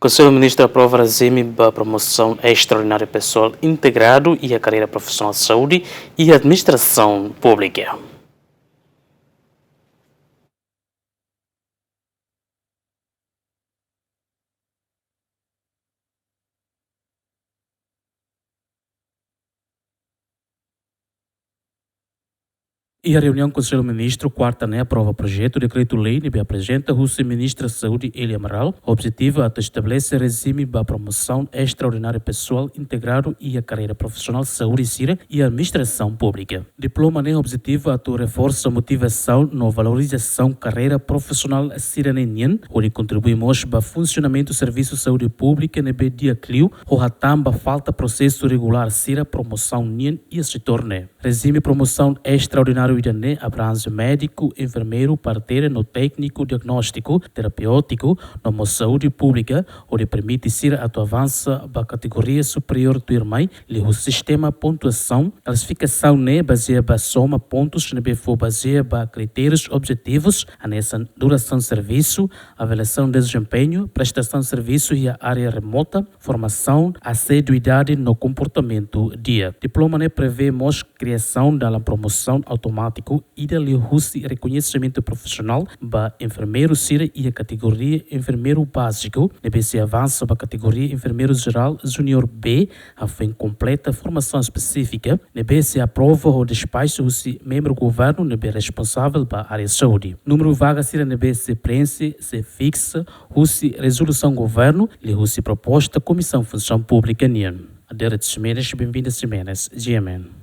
Konsellu Ministru aprova rejime para promoção extraordinária pessoal integrado e a carreira profissional de saúde e administração pública. E a reunião do Konsellu Ministru quarta aprova o projeto de decreto-lei que apresenta o Ministro da Saúde Eli Amaral. O objetivo é estabelecer regime para promoção extraordinária pessoal integrado e a carreira profissional de saúde e administração pública. Diploma o objetivo é reforçar a motivação na valorização carreira profissional siranenien, onde contribuímos para o funcionamento do serviço de saúde pública no dia clio, ou também falta processo regular sira promoção nien e se torne. Regime promoção extraordinária abrange médico, enfermeiro, parteira no técnico, diagnóstico, terapêutico, na saúde pública, onde permite ser avança para a categoria superior do irmão, e o sistema pontuação, classificação baseada na soma pontos, baseada em critérios objetivos, nessa duração de serviço, avaliação de desempenho, prestação de serviço e a área remota, formação, assiduidade no comportamento dia. Diploma prevê criação da promoção automática e da reconhecimento profissional para enfermeiro CIRA e a categoria enfermeiro básico, deve se avança para a categoria enfermeiro geral júnior B, a fim completa formação específica, deve se aprova o despacho do membro do governo deve responsável para a área de saúde. Número de vagas CIRA deve se preenche, se fixa, resolução governo e proposta comissão função pública NIAN. Aderat Semanas, bem-vindas Semanas, GMN.